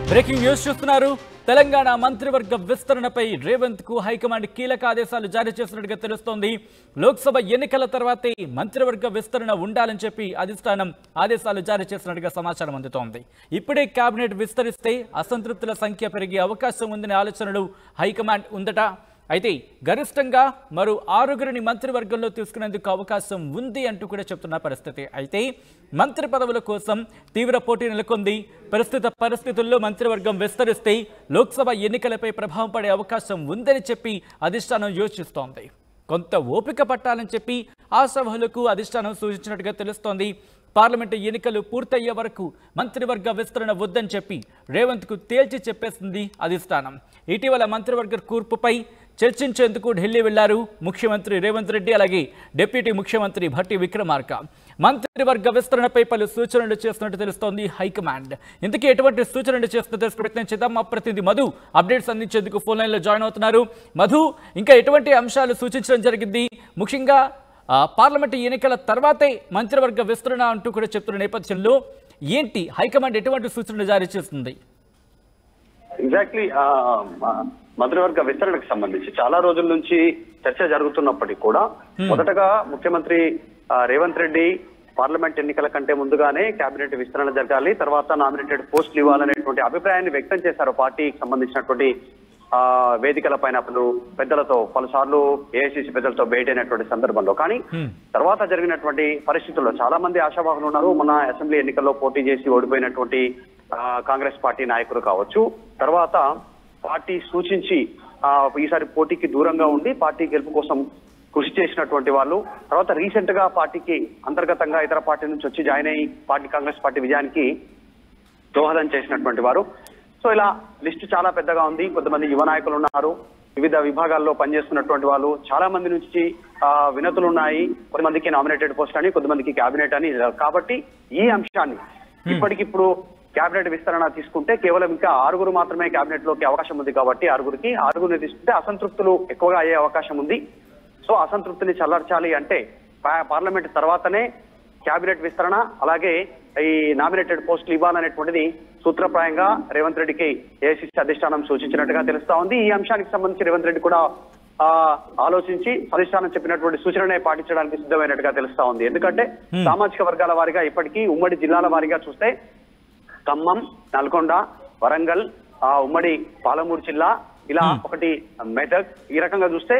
Breaking news చూస్తున్నారు. తెలంగాణ మంత్రివర్గ విస్తరణపై రేవంత్ కు హైకమాండ్ కీలక ఆదేశాలు జారీ చేసినట్టుగా తెలుస్తోంది. లోక్సభ ఎన్నికల తర్వాతే మంత్రివర్గ విస్తరణ ఉండాలని చెప్పి అధిష్టానం ఆదేశాలు జారీ చేసినట్టుగా సమాచారం అందుతోంది. ఇప్పుడే కేబినెట్ విస్తరిస్తే అసంతృప్తుల సంఖ్య పెరిగే అవకాశం ఉందనే ఆలోచనలు హైకమాండ్ ఉందట. అయితే గరిష్టంగా మరో 6గురిని మంత్రివర్గంలో తీసుకునేందుకు అవకాశం ఉంది అంటూ కూడా చెప్తున్న పరిస్థితి. అయితే మంత్రి పదవుల కోసం తీవ్ర పోటీ నెలకొంది. ప్రస్తుత పరిస్థితుల్లో మంత్రివర్గం విస్తరిస్తే లోక్సభ ఎన్నికలపై ప్రభావం పడే అవకాశం ఉందని చెప్పి అధిష్టానం యోచిస్తోంది. కొంత ఓపిక పట్టాలని చెప్పి ఆశావహులకు అధిష్టానం సూచించినట్టుగా తెలుస్తోంది. పార్లమెంటు ఎన్నికలు పూర్తయ్యే వరకు మంత్రివర్గ విస్తరణ వద్దని చెప్పి రేవంత్కు తేల్చి చెప్పేసింది అధిష్టానం. ఇటీవల మంత్రివర్గ కూర్పుపై చర్చించేందుకు ఢిల్లీ వెళ్లారు ముఖ్యమంత్రి రేవంత్ రెడ్డి, అలాగే డిప్యూటీ ముఖ్యమంత్రి భట్టి విక్రమార్క. మంత్రివర్గ విస్తరణపై పలు సూచనలు చేస్తున్నట్టు తెలుస్తోంది హైకమాండ్. ఇందుకే ఎటువంటి సూచనలు చేస్తుందో తెలుసుకు ప్రయత్నం చేద్దాం. మా ప్రతినిధి మధు అప్డేట్స్ అందించేందుకు ఫోన్ లైన్లో జాయిన్ అవుతున్నారు. మధు, ఇంకా ఎటువంటి అంశాలు సూచించడం జరిగింది? ముఖ్యంగా పార్లమెంటు ఎన్నికల తర్వాతే మంత్రివర్గ విస్తరణ అంటూ కూడా చెప్తున్న నేపథ్యంలో ఏంటి హైకమాండ్ ఎటువంటి సూచనలు జారీ చేస్తుంది? ఎగ్జాక్ట్లీ మంత్రివర్గ విస్తరణకు సంబంధించి చాలా రోజుల నుంచి చర్చ జరుగుతున్నప్పటికీ కూడా మొదటగా ముఖ్యమంత్రి రేవంత్ రెడ్డి పార్లమెంట్ ఎన్నికల కంటే ముందుగానే కేబినెట్ విస్తరణ జరగాలి, తర్వాత నామినేటెడ్ పోస్టులు ఇవ్వాలనేటువంటి అభిప్రాయాన్ని వ్యక్తం చేశారు. పార్టీకి సంబంధించినటువంటి వేదికల పైన పెద్దలతో పలుసార్లు ఏఐసిసి పెద్దలతో భేటీ అయినటువంటి సందర్భంలో. కానీ తర్వాత జరిగినటువంటి పరిస్థితుల్లో చాలా మంది ఆశావాహులు ఉన్నారు. మొన్న అసెంబ్లీ ఎన్నికల్లో పోటీ చేసి ఓడిపోయినటువంటి కాంగ్రెస్ పార్టీ నాయకులు కావచ్చు, తర్వాత పార్టీ సూచించి ఈసారి పోటీకి దూరంగా ఉండి పార్టీ గెలుపు కోసం కృషి చేసినటువంటి వాళ్ళు, తర్వాత రీసెంట్ గా పార్టీకి అంతర్గతంగా ఇతర పార్టీ నుంచి వచ్చి జాయిన్ అయ్యి కాంగ్రెస్ పార్టీ విజయానికి దోహదం చేసినటువంటి వారు. సో ఇలా లిస్టు చాలా పెద్దగా ఉంది. కొంతమంది యువ నాయకులు ఉన్నారు, వివిధ విభాగాల్లో పనిచేస్తున్నటువంటి వాళ్ళు, చాలా మంది నుంచి వినతులు ఉన్నాయి. కొంతమందికి నామినేటెడ్ పోస్ట్ అని, కొంతమందికి కేబినెట్ అని. కాబట్టి ఈ అంశాన్ని ఇప్పటికిప్పుడు కేబినెట్ విస్తరణ తీసుకుంటే కేవలం ఇంకా 6గురు మాత్రమే కేబినెట్ లోకి అవకాశం ఉంది. కాబట్టి 6గురిని తీసుకుంటే అసంతృప్తులు ఎక్కువగా అయ్యే అవకాశం ఉంది. సో అసంతృప్తిని చల్లార్చాలి అంటే పార్లమెంట్ తర్వాతనే కేబినెట్ విస్తరణ, అలాగే ఈ నామినేటెడ్ పోస్టులు ఇవ్వాలనేటువంటిది సూత్రప్రాయంగా రేవంత్ రెడ్డికి ఏఐసిసి అధిష్టానం సూచించినట్టుగా తెలుస్తా ఉంది. ఈ అంశానికి సంబంధించి రేవంత్ రెడ్డి కూడా ఆలోచించి అధిష్టానం చెప్పినటువంటి సూచననే పాటించడానికి సిద్ధమైనట్టుగా తెలుస్తా ఉంది. ఎందుకంటే సామాజిక వర్గాల వారిగా ఇప్పటికీ ఉమ్మడి జిల్లాల వారిగా చూస్తే ఖమ్మం, నల్గొండ, వరంగల్, ఉమ్మడి పాలమూరు జిల్లా, ఇలా ఒకటి మెదక్, ఈ రకంగా చూస్తే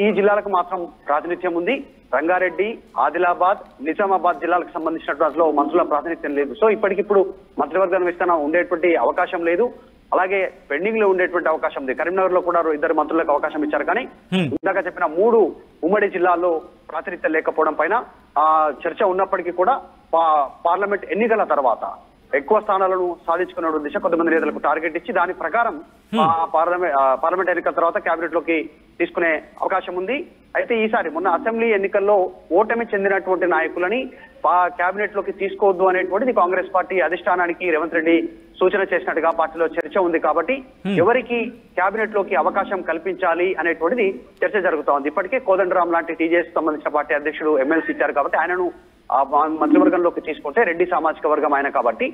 ఈ జిల్లాలకు మాత్రం ప్రాతినిధ్యం ఉంది. రంగారెడ్డి, ఆదిలాబాద్, నిజామాబాద్ జిల్లాలకు సంబంధించినటువంటి మంత్రుల ప్రాతినిధ్యం లేదు. సో ఇప్పటికిప్పుడు మంత్రివర్గం విస్తరణ ఉండేటువంటి అవకాశం లేదు. అలాగే పెండింగ్ లో ఉండేటువంటి అవకాశం ఉంది. కరీంనగర్ లో కూడా 2 మంత్రులకు అవకాశం ఇచ్చారు. కానీ ఇందాక చెప్పిన 3 ఉమ్మడి జిల్లాల్లో ప్రాతినిధ్యం లేకపోవడం పైన చర్చ ఉన్నప్పటికీ కూడా పార్లమెంట్ ఎన్నికల తర్వాత ఎక్కువ స్థానాలను సాధించుకున్న దిశ కొంతమంది నేతలకు టార్గెట్ ఇచ్చి దాని ప్రకారం పార్లమెంట్ ఎన్నికల తర్వాత కేబినెట్ లోకి తీసుకునే అవకాశం ఉంది. అయితే ఈసారి మొన్న అసెంబ్లీ ఎన్నికల్లో ఓటమి చెందినటువంటి నాయకులని కేబినెట్ లోకి తీసుకోవద్దు అనేటువంటిది కాంగ్రెస్ పార్టీ అధిష్టానానికి రేవంత్ రెడ్డి సూచన చేసినట్టుగా పార్టీలో చర్చ ఉంది. కాబట్టి ఎవరికి కేబినెట్ లోకి అవకాశం కల్పించాలి అనేటువంటిది చర్చ జరుగుతా ఉంది. ఇప్పటికే కోదండరాం లాంటి టీజేఎస్ సంబంధించిన పార్టీ అధ్యక్షుడు ఎమ్మెల్సీ ఇచ్చారు. కాబట్టి ఆయనను మంత్రివర్గంలోకి తీసుకుంటే రెడ్డి సామాజిక వర్గం ఆయన కాబట్టి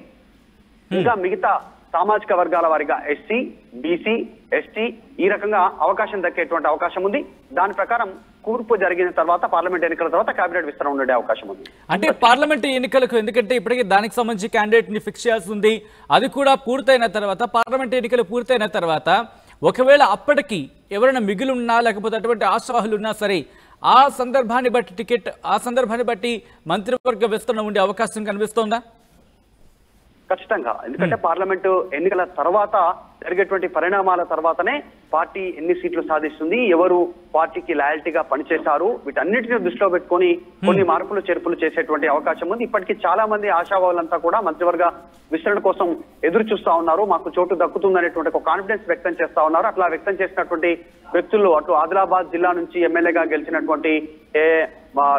ఇంకా మిగతా సామాజిక వర్గాల వారిగా ఎస్సీ, బీసీ, ఎస్టీ ఈ రకంగా అవకాశం దక్కేటువంటి అవకాశం ఉంది. దాని ప్రకారం కూర్పు జరిగిన తర్వాత పార్లమెంట్ ఎన్నికల తర్వాత కేబినెట్ విస్తరణ ఉండే అవకాశం ఉంది. అంటే పార్లమెంట్ ఎన్నికలకు ఎందుకంటే ఇప్పటికే దానికి సంబంధించి క్యాండిడేట్ ని ఫిక్స్ చేయాల్సి ఉంది. అది కూడా పూర్తయిన తర్వాత పార్లమెంట్ ఎన్నికలు పూర్తయిన తర్వాత ఒకవేళ అప్పటికి ఎవరైనా మిగిలి ఉన్నా లేకపోతే అటువంటి ఆశావాహులు ఉన్నా సరే ఆ సందర్భాన్ని బట్టి మంత్రివర్గ విస్తరణ ఉండే అవకాశం కనిపిస్తోందా? ఖచ్చితంగా. ఎందుకంటే పార్లమెంటు ఎన్నికల తర్వాత జరిగేటువంటి పరిణామాల తర్వాతనే పార్టీ ఎన్ని సీట్లు సాధిస్తుంది, ఎవరు పార్టీకి లాయల్టీగా పనిచేశారు, వీటన్నిటిని దృష్టిలో పెట్టుకొని కొన్ని మార్పులు చేర్పులు చేసేటువంటి అవకాశం ఉంది. ఇప్పటికీ చాలా మంది ఆశావాహులంతా కూడా మంత్రివర్గ విస్తరణ కోసం ఎదురు చూస్తా ఉన్నారు. మాకు చోటు దక్కుతుందనేటువంటి ఒక కాన్ఫిడెన్స్ వ్యక్తం చేస్తా ఉన్నారు. అట్లా వ్యక్తం చేసినటువంటి వ్యక్తుల్లో అటు ఆదిలాబాద్ జిల్లా నుంచి ఎమ్మెల్యేగా గెలిచినటువంటి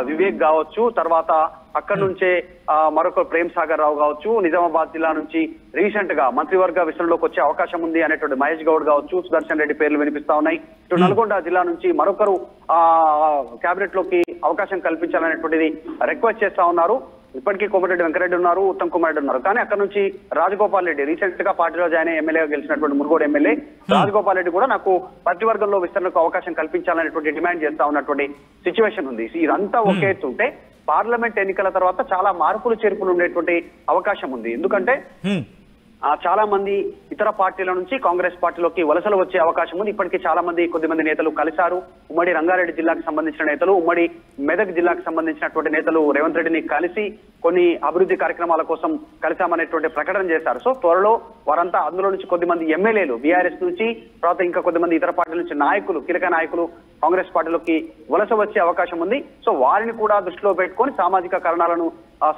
వివేక్ కావచ్చు, తర్వాత అక్కడి నుంచే మరొక ప్రేమ్ సాగర్ రావు కావచ్చు, నిజామాబాద్ జిల్లా నుంచి రీసెంట్ గా మంత్రివర్గ విస్తరణలోకి వచ్చే అవకాశం ఉంది అనేటువంటి మహేష్ గౌడ్ కావచ్చు, సుదర్శన్ రెడ్డి పేర్లు వినిపిస్తా ఉన్నాయి. ఇటు నల్గొండ జిల్లా నుంచి మరొకరు కేబినెట్ లోకి అవకాశం కల్పించాలనేటువంటిది రిక్వెస్ట్ చేస్తా ఉన్నారు. ఇప్పటికీ కోమటిరెడ్డి వెంకరెడ్డి ఉన్నారు, ఉత్తమ్ కుమార్ రెడ్డి ఉన్నారు. కానీ అక్కడ నుంచి రాజగోపాల్ రెడ్డి రీసెంట్ గా పార్టీలో జాయిన్ అయ్యి ఎమ్మెల్యేగా గెలిచినటువంటి మునుగోడు ఎమ్మెల్యే రాజగోపాల్ రెడ్డి కూడా నాకు మంత్రివర్గంలో విస్తరణకు అవకాశం కల్పించాలనేటువంటి డిమాండ్ చేస్తా ఉన్నటువంటి సిచ్యువేషన్ ఉంది. ఇదంతా ఒకే ఎత్తుంటే పార్లమెంట్ ఎన్నికల తర్వాత చాలా మార్పులు చేర్పులు ఉండేటువంటి అవకాశం ఉంది. ఎందుకంటే చాలా మంది ఇతర పార్టీల నుంచి కాంగ్రెస్ పార్టీలోకి వలసలు వచ్చే అవకాశం ఉంది. ఇప్పటికీ చాలా మంది కొద్దిమంది నేతలు కలిశారు. ఉమ్మడి రంగారెడ్డి జిల్లాకు సంబంధించిన నేతలు, ఉమ్మడి మెదక్ జిల్లాకు సంబంధించినటువంటి నేతలు రేవంత్ రెడ్డిని కలిసి కొన్ని అభివృద్ధి కార్యక్రమాల కోసం కలిశామనేటువంటి ప్రకటన చేశారు. సో త్వరలో వారంతా అందులో నుంచి కొద్దిమంది ఎమ్మెల్యేలు బీఆర్ఎస్ నుంచి, తర్వాత ఇంకా కొద్దిమంది ఇతర పార్టీల నుంచి నాయకులు, కీలక నాయకులు కాంగ్రెస్ పార్టీలోకి వలస వచ్చే అవకాశం ఉంది. సో వారిని కూడా దృష్టిలో పెట్టుకొని సామాజిక కారణాలను,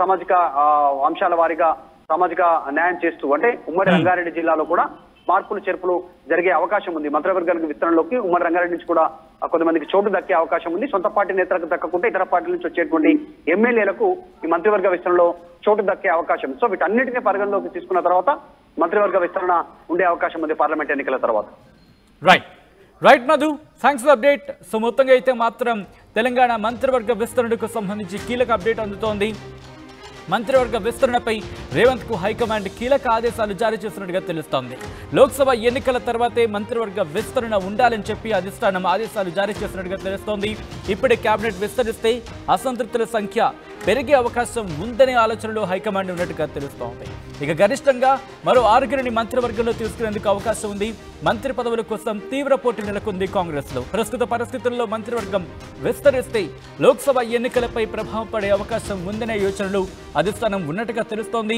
సామాజిక అంశాల వారీగా సామాజిక న్యాయం చేస్తూ అంటే ఉమ్మడి రంగారెడ్డి జిల్లాలో కూడా మార్పులు చేర్పులు జరిగే అవకాశం ఉంది. మంత్రివర్గానికి విస్తరణలోకి ఉమ్మడి రంగారెడ్డి నుంచి కూడా కొంతమందికి చోటు దక్కే అవకాశం ఉంది. సొంత పార్టీ నేతలకు దక్కకుంటే ఇతర పార్టీల నుంచి వచ్చేటువంటి ఎమ్మెల్యేలకు ఈ మంత్రివర్గ విస్తరణలో చోటు దక్కే అవకాశం. సో వీటన్నిటిని పరిగణలోకి తీసుకున్న తర్వాత మంత్రివర్గ విస్తరణ ఉండే అవకాశం ఉంది పార్లమెంట్ ఎన్నికల తర్వాత. Right Madhu, thanks for update. So మొత్తంగా అయితే మాత్రం తెలంగాణ మంత్రివర్గ విస్తరణకు సంబంధించి కీలక అప్డేట్ అందుతోంది. మంత్రివర్గ విస్తరణపై రేవంత్ కు హైకమాండ్ కీలక ఆదేశాలు జారీ చేస్తున్నట్టుగా తెలుస్తోంది. లోక్సభ ఎన్నికల తర్వాతే మంత్రివర్గ విస్తరణ ఉండాలని చెప్పి అధిష్టానం ఆదేశాలు జారీ చేస్తున్నట్టుగా తెలుస్తోంది. ఇప్పుడే కేబినెట్ విస్తరిస్తే అసంతృప్తుల సంఖ్య పెరిగే అవకాశం ఉందనే ఆలోచనలో హైకమాండ్ ఉన్నట్టుగా తెలుస్తోంది. ఇక గరిష్టంగా మరో 6 మంత్రివర్గంలో తీసుకునేందుకు అవకాశం ఉంది. మంత్రి పదవుల కోసం తీవ్ర పోటీ నెలకొంది కాంగ్రెస్ లో. ప్రస్తుత పరిస్థితుల్లో మంత్రివర్గం విస్తరిస్తే లోక్సభ ఎన్నికలపై ప్రభావం పడే అవకాశం ఉందనే యోచనలు అధిష్టానం ఉన్నట్టుగా తెలుస్తోంది.